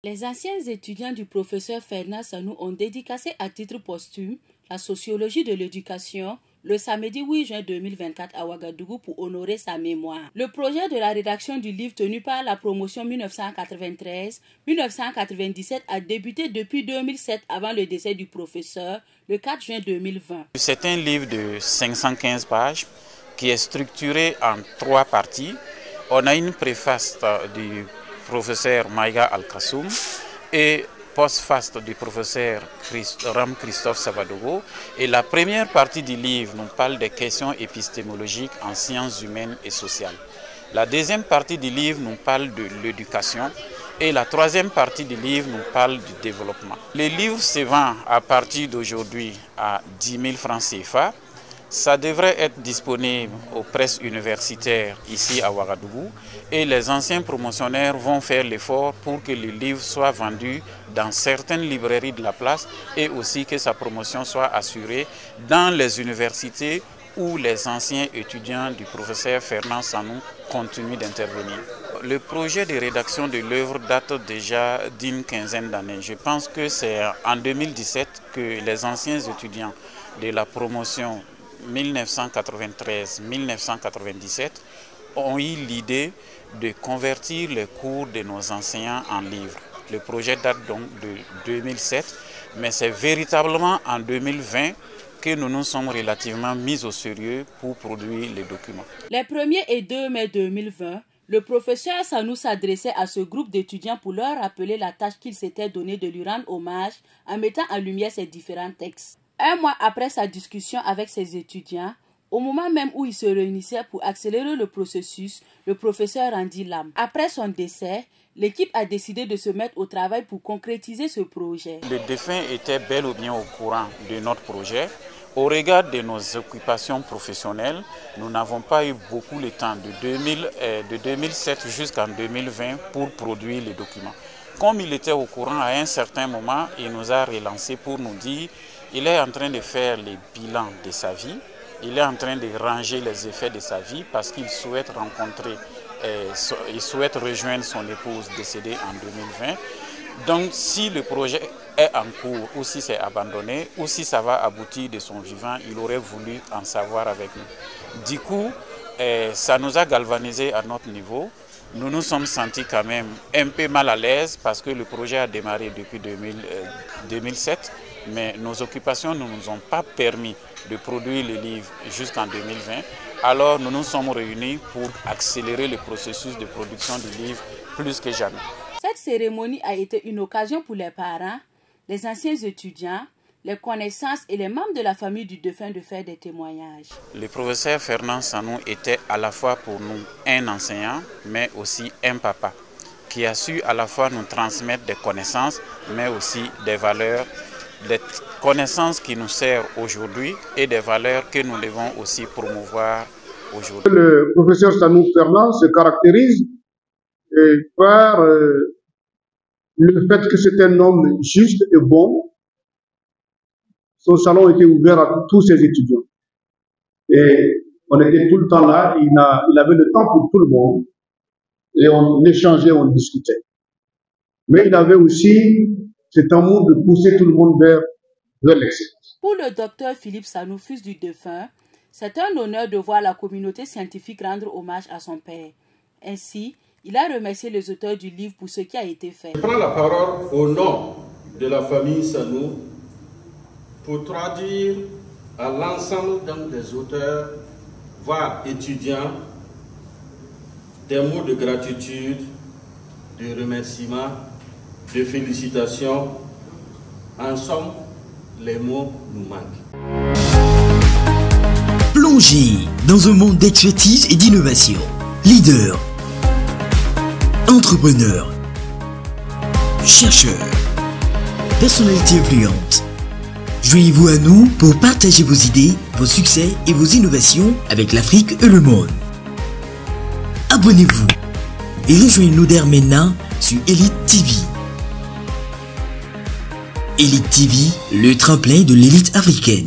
Les anciens étudiants du professeur Fernand Sanou ont dédicacé à titre posthume la sociologie de l'éducation le samedi 8 juin 2024 à Ouagadougou pour honorer sa mémoire. Le projet de la rédaction du livre tenu par la promotion 1993-1997 a débuté depuis 2007 avant le décès du professeur le 4 juin 2020. C'est un livre de 515 pages qui est structuré en 3 parties. On a une préface du professeur Maïga Al-Kassoum et postface du professeur Ram Christophe Savadogo. Et la première partie du livre nous parle des questions épistémologiques en sciences humaines et sociales. La deuxième partie du livre nous parle de l'éducation et la troisième partie du livre nous parle du développement. Le livre se vend à partir d'aujourd'hui à 10 000 francs CFA. Ça devrait être disponible aux presses universitaires ici à Ouagadougou et les anciens promotionnaires vont faire l'effort pour que le livre soit vendu dans certaines librairies de la place et aussi que sa promotion soit assurée dans les universités où les anciens étudiants du professeur Fernand Sanou continuent d'intervenir. Le projet de rédaction de l'œuvre date déjà d'une quinzaine d'années. Je pense que c'est en 2017 que les anciens étudiants de la promotion 1993-1997 ont eu l'idée de convertir les cours de nos enseignants en livres. Le projet date donc de 2007, mais c'est véritablement en 2020 que nous nous sommes relativement mis au sérieux pour produire les documents. Les 1er et 2 mai 2020, le professeur Sanou s'adressait à ce groupe d'étudiants pour leur rappeler la tâche qu'il s'était donnée de lui rendre hommage en mettant en lumière ses différents textes. Un mois après sa discussion avec ses étudiants, au moment même où ils se réunissaient pour accélérer le processus, le professeur rendit l'âme. Après son décès, l'équipe a décidé de se mettre au travail pour concrétiser ce projet. Le défunt était bel ou bien au courant de notre projet. Au regard de nos occupations professionnelles, nous n'avons pas eu beaucoup le temps de 2007 jusqu'en 2020 pour produire les documents. Comme il était au courant à un certain moment, il nous a relancé pour nous dire qu'il est en train de faire les bilans de sa vie, il est en train de ranger les effets de sa vie parce qu'il souhaite il souhaite rejoindre son épouse décédée en 2020. Donc si le projet est en cours ou si c'est abandonné ou si ça va aboutir de son vivant, il aurait voulu en savoir avec nous. Du coup, ça nous a galvanisé à notre niveau. Nous nous sommes sentis quand même un peu mal à l'aise parce que le projet a démarré depuis 2007, mais nos occupations ne nous ont pas permis de produire le livre jusqu'en 2020. Alors nous nous sommes réunis pour accélérer le processus de production du livre plus que jamais. Cette cérémonie a été une occasion pour les parents, les anciens étudiants, les connaissances et les membres de la famille du défunt de faire des témoignages. Le professeur Fernand Sanou était à la fois pour nous un enseignant, mais aussi un papa, qui a su à la fois nous transmettre des connaissances, mais aussi des valeurs, des connaissances qui nous servent aujourd'hui et des valeurs que nous devons aussi promouvoir aujourd'hui. Le professeur Sanou Fernand se caractérise par le fait que c'est un homme juste et bon. Son salon était ouvert à tous ses étudiants. Et on était tout le temps là, il avait le temps pour tout le monde. Et on échangeait, on discutait. Mais il avait aussi cet amour de pousser tout le monde vers l'excellence. Pour le docteur Philippe Sanou, fils du défunt, c'est un honneur de voir la communauté scientifique rendre hommage à son père. Ainsi, il a remercié les auteurs du livre pour ce qui a été fait. Je prends la parole au nom de la famille Sanou pour traduire à l'ensemble des auteurs, voire étudiants, des mots de gratitude, de remerciement, de félicitations. En somme, les mots nous manquent. Plongez dans un monde d'expertise et d'innovation. Leader, entrepreneur, chercheur, personnalité influente. Joignez-vous à nous pour partager vos idées, vos succès et vos innovations avec l'Afrique et le monde. Abonnez-vous et rejoignez-nous dès maintenant sur Elite TV. Elite TV, le tremplin de l'élite africaine.